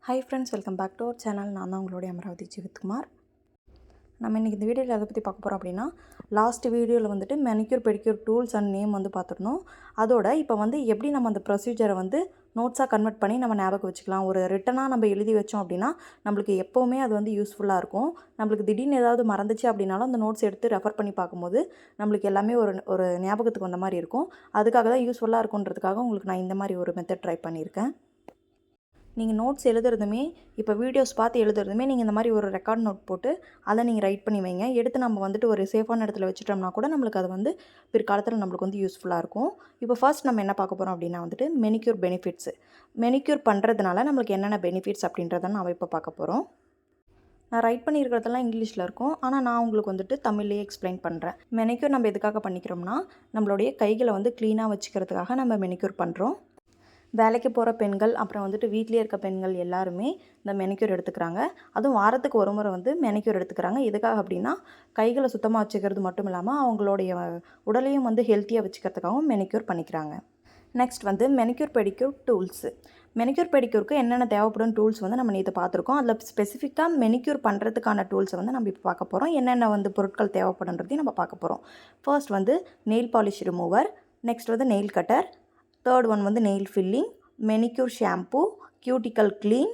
Hi friends, welcome back to our channel. நான் தான் உங்களுடைய அமராவதி ஜீவித்குமார். நம்ம இன்றைக்கி இந்த வீடியோவில் எதை பற்றி பார்க்க போகிறோம் அப்படின்னா, லாஸ்ட் வீடியோவில் வந்துட்டு manicure pedicure tools and name வந்து பார்த்துருந்தோம். அதோட இப்போ வந்து எப்படி நம்ம அந்த ப்ரொசீஜரை வந்து நோட்ஸாக கன்வெர்ட் பண்ணி நம்ம ஞாபகம் வச்சுக்கலாம். ஒரு ரிட்டனாக நம்ம எழுதி வச்சோம் அப்படின்னா நம்மளுக்கு எப்போவுமே அது வந்து யூஸ்ஃபுல்லாக இருக்கும். நம்மளுக்கு திடீர்னு ஏதாவது மறந்துச்சு அப்படின்னாலும் அந்த நோட்ஸ் எடுத்து ரெஃபர் பண்ணி பார்க்கும்போது நம்மளுக்கு எல்லாமே ஒரு ஞாபகத்துக்கு வந்த மாதிரி இருக்கும். அதுக்காக தான் யூஸ்ஃபுல்லாக இருக்குன்றதுக்காக உங்களுக்கு நான் இந்த மாதிரி ஒரு மெத்தட் ட்ரை பண்ணியிருக்கேன். நீங்கள் நோட்ஸ் எழுதுறதுமே இப்போ வீடியோஸ் பார்த்து எழுதுறதுமே நீங்கள் இந்த மாதிரி ஒரு ரெக்கார்ட் நோட் போட்டு அதை நீங்கள் ரைட் பண்ணி வைங்க. எடுத்து நம்ம வந்துட்டு ஒரு சேஃபான இடத்துல வச்சுட்டோம்னா கூட நம்மளுக்கு அது வந்து பிற்காலத்தில் நம்மளுக்கு வந்து யூஸ்ஃபுல்லாக இருக்கும். இப்போ ஃபர்ஸ்ட் நம்ம என்ன பார்க்க போகிறோம் அப்படின்னா வந்துட்டு மெனிக்யூர் பெனிஃபிட்ஸ். மெனிக்யூர் பண்ணுறதுனால நம்மளுக்கு என்னென்ன பெனிஃபிட்ஸ் அப்படின்றத நம்ம இப்போ பார்க்க போகிறோம். நான் ரைட் பண்ணியிருக்கிறதெல்லாம் இங்கிலீஷில் இருக்கும், ஆனால் நான் உங்களுக்கு வந்துட்டு தமிழ்லேயே எக்ஸ்பிளைன் பண்ணுறேன். மெனிக்யூர் நம்ம எதுக்காக பண்ணிக்கிறோம்னா நம்மளுடைய கைகளை வந்து க்ளீனாக வச்சுக்கிறதுக்காக நம்ம மெனிக்யூர் பண்ணுறோம். வேலைக்கு போகிற பெண்கள் அப்புறம் வந்துட்டு வீட்டிலே இருக்க பெண்கள் எல்லாருமே இந்த மெனிக்யூர் எடுத்துக்கிறாங்க. அதுவும் வாரத்துக்கு ஒரு முறை வந்து மெனிக்யூர் எடுத்துக்கிறாங்க. எதுக்காக அப்படின்னா கைகளை சுத்தமாக வச்சுக்கிறது மட்டும் இல்லாமல் அவங்களுடைய உடலையும் வந்து ஹெல்த்தியாக வச்சுக்கிறதுக்காகவும் மெனிக்யூர் பண்ணிக்கிறாங்க. நெக்ஸ்ட் வந்து மெனிக்யூர் பெடிக்யூர் டூல்ஸு. மெனிக்யூர் பெடிக்யூருக்கு என்னென்ன தேவைப்படும் டூல்ஸ் வந்து நம்ம நேற்று பார்த்துருக்கோம். அதில் ஸ்பெசிஃபிக்காக மெனிக்யூர் பண்ணுறதுக்கான டூல்ஸை வந்து நம்ம இப்போ பார்க்க போகிறோம். என்னென்ன வந்து பொருட்கள் தேவைப்படுன்றதையும் நம்ம பார்க்க போகிறோம். ஃபர்ஸ்ட் வந்து நெயில் பாலிஷ் ரிமூவர், நெக்ஸ்ட் வந்து நெயில் கட்டர், தேர்ட் ஒன் வந்து nail filling, manicure shampoo, cuticle clean,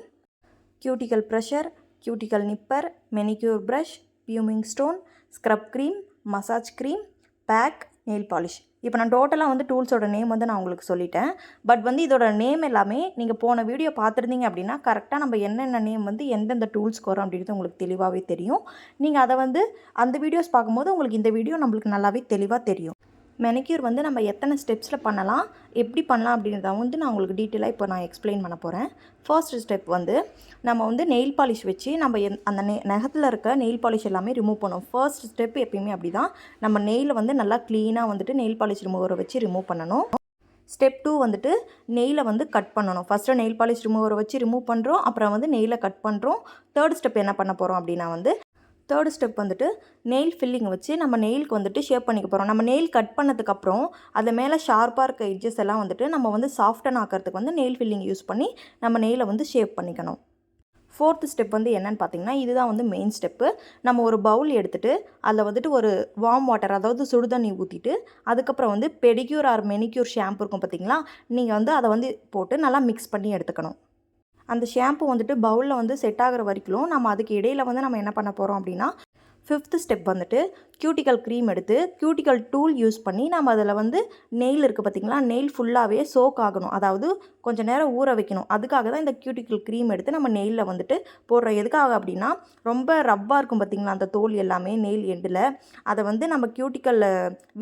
cuticle pusher, cuticle nipper, manicure brush, pumice stone, scrub cream, massage cream, pack, nail polish. இப்போ நான் டோட்டலாக வந்து டூல்ஸோட நேம் வந்து நான் உங்களுக்கு சொல்லிட்டேன். பட் வந்து இதோட நேம் எல்லாமே நீங்கள் போன வீடியோ பார்த்துருந்தீங்க அப்படின்னா கரெக்டாக நம்ம என்னென்ன நேம் வந்து எந்தெந்த டூல்ஸ்க்கு வரும் அப்படின்றது உங்களுக்கு தெளிவாகவே தெரியும். நீங்கள் அதை வந்து அந்த வீடியோஸ் பார்க்கும்போது உங்களுக்கு இந்த வீடியோ நம்மளுக்கு நல்லாவே தெளிவாக தெரியும். மெனிக்யூர் வந்து நம்ம எத்தனை ஸ்டெப்ஸில் பண்ணலாம், எப்படி பண்ணலாம் அப்படின்றத வந்து நான் உங்களுக்கு டீட்டெயிலாக இப்போ நான் எக்ஸ்பிளைன் பண்ண போகிறேன். ஃபர்ஸ்ட் ஸ்டெப் வந்து நம்ம வந்து நெயில் பாலிஷ் வச்சு நம்ம அந்த நகத்தில் இருக்க நெயில் பாலிஷ் எல்லாமே ரிமூவ் பண்ணுவோம். ஃபர்ஸ்ட் ஸ்டெப் எப்பயுமே அப்படி தான். நம்ம நெயிலை வந்து நல்லா க்ளீனாக வந்துட்டு நெயில் பாலிஷ் ரிமூவரை வச்சு ரிமூவ் பண்ணணும். ஸ்டெப் 2 வந்துட்டு நெயிலை வந்து கட் பண்ணணும். ஃபஸ்ட்டு நெயில் பாலிஷ் ரிமூவரை வச்சு ரிமூவ் பண்ணுறோம், அப்புறம் வந்து நெயிலை கட் பண்ணுறோம். தேர்ட் ஸ்டெப் என்ன பண்ண போகிறோம் அப்படின்னா வந்து தேர்ட் ஸ்டெப் வந்துட்டு நெயில் ஃபில்லிங் வச்சு நம்ம நெயிலுக்கு வந்துட்டு ஷேப் பண்ணிக்க போகிறோம். நம்ம நெயில் கட் பண்ணதுக்கப்புறம் அது மேலே ஷார்ப்பாக இருக்க எட்ஜஸ் எல்லாம் வந்துட்டு நம்ம வந்து சாஃப்டன் ஆக்கிறதுக்கு வந்து நெயில் ஃபில்லிங் யூஸ் பண்ணி நம்ம நெயிலை வந்து ஷேப் பண்ணிக்கணும். ஃபோர்த் ஸ்டெப் வந்து என்னென்னு பார்த்தீங்கன்னா இதுதான் வந்து மெயின் ஸ்டெப்பு. நம்ம ஒரு பவுல் எடுத்துகிட்டு அதில் வந்துட்டு ஒரு வார்ம் வாட்டர், அதாவது சுடுதண்ணி ஊற்றிட்டு அதுக்கப்புறம் வந்து பெடிக்யூர் ஆர் மெனிக்யூர் ஷாம்பு இருக்கும் பார்த்தீங்களா, நீங்கள் வந்து அதை வந்து போட்டு நல்லா மிக்ஸ் பண்ணி எடுத்துக்கணும். அந்த ஷாம்பு வந்துட்டு பவுலில் வந்து செட் ஆகிற வரைக்கும் நம்ம அதுக்கு இடையில் வந்து நம்ம என்ன பண்ண போகிறோம் அப்படின்னா ஃபிஃப்த் ஸ்டெப் வந்துட்டு கியூட்டிக்கல் க்ரீம் எடுத்து கியூட்டிக்கல் டூல் யூஸ் பண்ணி நம்ம அதில் வந்து நெயில் இருக்குது பார்த்திங்களா, நெயில் ஃபுல்லாகவே சோக் ஆகணும், அதாவது கொஞ்சம் நேரம் ஊற வைக்கணும். அதுக்காக தான் இந்த கியூட்டிக்கல் க்ரீம் எடுத்து நம்ம நெயிலில் வந்துட்டு போடுறோம். எதுக்காக அப்படின்னா ரொம்ப ரப்பாக இருக்கும் பார்த்திங்களா அந்த தோல் எல்லாமே நெயில் எண்டில், அதை வந்து நம்ம cuticle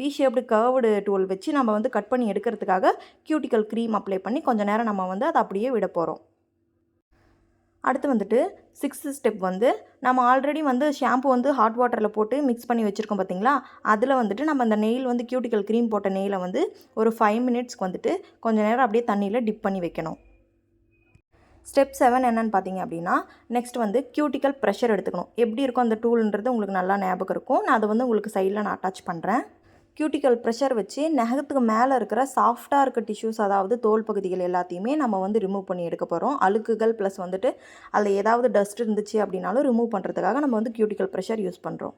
we shaped curved tool வச்சு நம்ம வந்து கட் பண்ணி எடுக்கிறதுக்காக கியூட்டிக்கல் க்ரீம் அப்ளை பண்ணி கொஞ்சம் நேரம் நம்ம வந்து அதை அப்படியே விட போகிறோம். அடுத்து வந்துட்டு சிக்ஸ்த் ஸ்டெப் வந்து நம்ம ஆல்ரெடி வந்து ஷாம்பு வந்து ஹாட் வாட்டரில் போட்டு மிக்ஸ் பண்ணி வச்சுருக்கோம் பார்த்திங்களா, அதில் வந்துட்டு நம்ம அந்த நெயில் வந்து கியூட்டிக்கல் க்ரீம் போட்ட நெயிலை வந்து ஒரு 5 மினிட்ஸ்க்கு வந்துட்டு கொஞ்சம் நேரம் அப்படியே தண்ணியில் டிப் பண்ணி வைக்கணும். ஸ்டெப் 7 என்னென்னு பார்த்தீங்க அப்படின்னா நெக்ஸ்ட் வந்து கியூட்டிக்கல் ப்ரெஷர் எடுத்துக்கணும். எப்படி இருக்கும் அந்த டூல்ன்றது உங்களுக்கு நல்லா ஞாபகம் இருக்கும். நான் அதை வந்து உங்களுக்கு சைடில் நான் அட்டாச் பண்ணுறேன். கியூட்டிக்கல் ப்ரெஷர் வச்சு நகத்துக்கு மேலே இருக்கிற சாஃப்டாக இருக்க டிஷ்யூஸ், அதாவது தோல் பகுதிகள் எல்லாத்தையுமே நம்ம வந்து ரிமூவ் பண்ணி எடுக்க போகிறோம். அழுக்குகள் ப்ளஸ் வந்துட்டு அதில் ஏதாவது டஸ்ட் இருந்துச்சு அப்படின்னாலும் ரிமூவ் பண்ணுறதுக்காக நம்ம வந்து கியூட்டிக்கல் ப்ரெஷர் யூஸ் பண்ணுறோம்.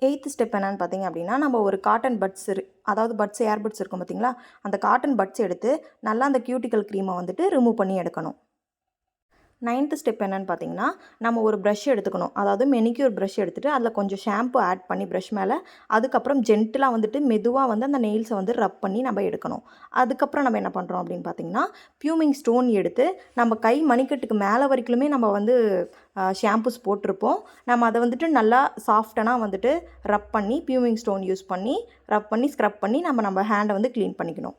8th ஸ்டெப் என்னென்னு பார்த்தீங்க அப்படின்னா நம்ம ஒரு காட்டன் பட்ஸ், அதாவது பட்ஸ் ஏர்பட்ஸ் இருக்கும் பார்த்திங்களா, அந்த காட்டன் பட்ஸ் எடுத்து நல்லா அந்த கியூட்டிக்கல் க்ரீமை வந்துட்டு ரிமூவ் பண்ணி எடுக்கணும். 9th ஸ்டெப் என்னென்னு பார்த்தீங்கன்னா நம்ம ஒரு ப்ரஷ் எடுத்துக்கணும், அதாவது மெனிக்யூர் ப்ரஷ் எடுத்துகிட்டு அதில் கொஞ்சம் ஷாம்பு ஆட் பண்ணி ப்ரஷ் மேலே அதுக்கப்புறம் ஜென்டிலாக வந்துட்டு மெதுவாக வந்து அந்த நெயில்ஸை வந்து ரப் பண்ணி நம்ம எடுக்கணும். அதுக்கப்புறம் நம்ம என்ன பண்ணுறோம் அப்படின்னு பார்த்தீங்கன்னா பியூமிங் ஸ்டோன் எடுத்து நம்ம கை மணிக்கட்டுக்கு மேலே வரைக்குமே நம்ம வந்து ஷாம்பூஸ் போட்டிருப்போம். நம்ம அதை வந்துட்டு நல்லா சாஃப்டனாக வந்துட்டு ரப் பண்ணி பியூமிங் ஸ்டோன் யூஸ் பண்ணி ரப் பண்ணி ஸ்க்ரப் பண்ணி நம்ம ஹேண்டை வந்து க்ளீன் பண்ணிக்கணும்.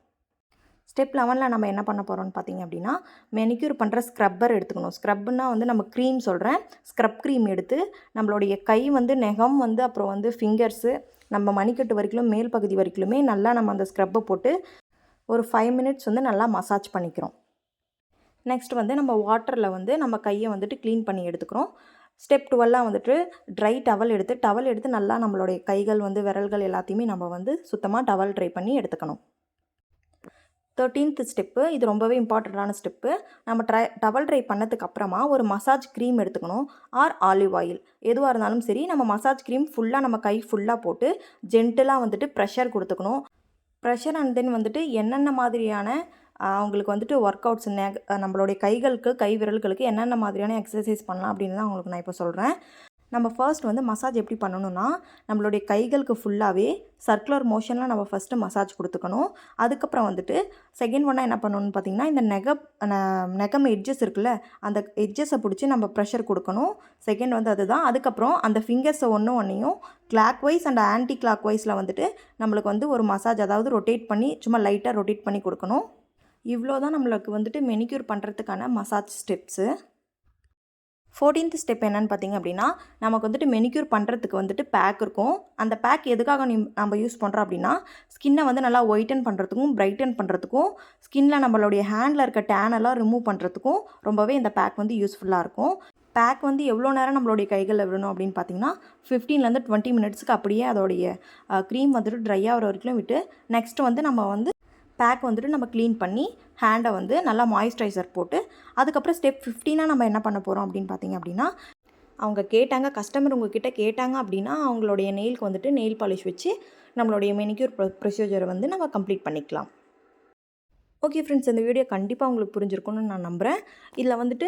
ஸ்டெப் 11 நம்ம என்ன பண்ண போகிறோம்னு பார்த்தீங்க அப்படின்னா மெனிக்யூர் பண்ணுற ஸ்க்ரப்பர் எடுத்துக்கணும். ஸ்க்ரப்னா வந்து நம்ம க்ரீம் சொல்கிறேன், ஸ்க்ரப் க்ரீம் எடுத்து நம்மளுடைய கை வந்து நெகம் வந்து அப்புறம் வந்து ஃபிங்கர்ஸு நம்ம மணிக்கட்டு வரைக்கும் மேல் பகுதி வரைக்குமே நல்லா நம்ம அந்த ஸ்க்ரப்பை போட்டு ஒரு 5 மினிட்ஸ் வந்து நல்லா மசாஜ் பண்ணிக்கிறோம். நெக்ஸ்ட் வந்து நம்ம வாட்டரில் வந்து நம்ம கையை வந்துட்டு க்ளீன் பண்ணி எடுத்துக்கிறோம். ஸ்டெப் 12 வந்துட்டு ட்ரை டவல் எடுத்து நல்லா நம்மளுடைய கைகள் வந்து விரல்கள் எல்லாத்தையுமே நம்ம வந்து சுத்தமாக டவல் ட்ரை பண்ணி எடுத்துக்கணும். 13th ஸ்டெப்பு, இது ரொம்பவே இம்பார்ட்டண்ட்டான ஸ்டெப்பு. நம்ம டவல் ட்ரை பண்ணதுக்கு அப்புறமா ஒரு மசாஜ் க்ரீம் எடுத்துக்கணும், ஆர் ஆலிவ் ஆயில் எதுவாக இருந்தாலும் சரி. நம்ம மசாஜ் க்ரீம் ஃபுல்லாக நம்ம கை ஃபுல்லாக போட்டு ஜென்டிலாக வந்துட்டு ப்ரெஷர் கொடுத்துக்கணும். ப்ரெஷர் அண்ட் தென் வந்துட்டு என்னென்ன மாதிரியான அவங்களுக்கு வந்துட்டு ஒர்க் அவுட்ஸ் நம்மளுடைய கைகளுக்கு, கை விரல்களுக்கு என்னென்ன மாதிரியான எக்ஸசைஸ் பண்ணலாம் அப்படின்னு தான் உங்களுக்கு நான் இப்போ சொல்கிறேன். நம்ம ஃபர்ஸ்ட் வந்து மசாஜ் எப்படி பண்ணணும்னா, நம்மளுடைய கைகளுக்கு ஃபுல்லாகவே சர்க்குலர் மோஷனில் நம்ம ஃபஸ்ட்டு மசாஜ் கொடுத்துக்கணும். அதுக்கப்புறம் வந்துட்டு செகண்ட் ஒன்னாக என்ன பண்ணணும்னு பார்த்தீங்கன்னா, இந்த நெகம் எட்ஜஸ் இருக்குல்ல, அந்த எட்ஜஸை பிடிச்சி நம்ம ப்ரெஷர் கொடுக்கணும். செகண்ட் வந்து அதுதான். அதுக்கப்புறம் அந்த ஃபிங்கர்ஸை ஒன்றையும் clockwise and anti clock வைஸில் வந்துட்டு நம்மளுக்கு வந்து ஒரு மசாஜ், அதாவது ரொட்டேட் பண்ணி சும்மா லைட்டாக ரொட்டேட் பண்ணி கொடுக்கணும். இவ்வளோ தான் நம்மளுக்கு வந்துட்டு மெனிக்யூர் பண்ணுறதுக்கான மசாஜ் ஸ்டெப்ஸு. 14th ஸ்டெப் என்னென்னு பார்த்தீங்க அப்படின்னா, நமக்கு வந்துட்டு மெனிக்யூர் பண்ணுறதுக்கு வந்துட்டு பேக் இருக்கும். அந்த பேக் எதுக்காக நம்ம யூஸ் பண்ணுறோம் அப்படின்னா, ஸ்கின்னை வந்து நல்லா ஒயிட்டன் பண்ணுறதுக்கும், பிரைட்டன் பண்ணுறதுக்கும், ஸ்கின்னில் நம்மளுடைய ஹேண்டில் இருக்க டேனெல்லாம் ரிமூவ் பண்ணுறதுக்கும் ரொம்பவே இந்த பேக் வந்து யூஸ்ஃபுல்லாக இருக்கும். பேக் வந்து எவ்வளோ நேரம் நம்மளுடைய கைகளில் விடணும் அப்படின்னு பார்த்தீங்கன்னா, 15லேருந்து 20 மினிட்ஸுக்கு அப்படியே அதோடைய க்ரீம் வந்துட்டு ட்ரை ஆகிற வரைக்கும் விட்டு, நெக்ஸ்ட்டு வந்து நம்ம வந்து பேக் வந்துட்டு நம்ம க்ளீன் பண்ணி ஹேண்டை வந்து நல்லா மாய்ஸ்சரைசர் போட்டு, அதுக்கப்புறம் ஸ்டெப் 15 நம்ம என்ன பண்ண போகிறோம் அப்படின்னு பார்த்தீங்க அப்படின்னா, அவங்க கேட்டாங்க, கஸ்டமர் உங்ககிட்ட கேட்டாங்க அப்படின்னா அவங்களுடைய நெயிலுக்கு வந்துட்டு நெயில் பாலிஷ் வச்சு நம்மளுடைய மெனிக்யூர் ப்ரொசீஜரை வந்து நம்ம கம்ப்ளீட் பண்ணிக்கலாம். ஓகே ஃப்ரெண்ட்ஸ், இந்த வீடியோ கண்டிப்பாக உங்களுக்கு புரிஞ்சிருக்கும்னு நான் நம்புகிறேன். இதில் வந்துட்டு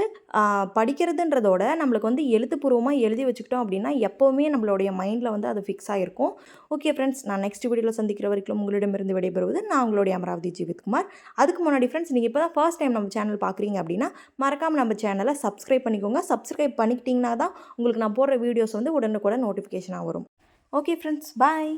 படிக்கிறதுன்றதோட நம்மளுக்கு வந்து எழுத்துப்பூர்வமாக எழுதி வச்சுக்கிட்டோம் அப்படின்னா எப்போவுமே நம்மளுடைய மைண்டில் வந்து அது ஃபிக்ஸ் ஆகிருக்கும். ஓகே ஃப்ரெண்ட்ஸ், நான் நெக்ஸ்ட் வீடியோவில் சந்திக்கிற வரைக்கும் உங்களிடமிருந்து விடைபெறுவது நான் உங்களுடைய அமராவதி ஜீவித்குமார். அதுக்கு முன்னாடி ஃப்ரெண்ட்ஸ், நீங்கள் இப்போ தான் ஃபர்ஸ்ட் டைம் நம்ம சேனல் பார்க்குறீங்க அப்படின்னா மறக்காமல் நம்ம சேனலை சப்ஸ்கிரைப் பண்ணிக்கோங்க. சப்ஸ்கிரைப் பண்ணிக்கிட்டிங்கன்னா தான் உங்களுக்கு நான் போடுற வீடியோஸ் வந்து உடனுக்குடன் நோட்டிஃபிகேஷனாக வரும். ஓகே ஃப்ரெண்ட்ஸ், பாய்.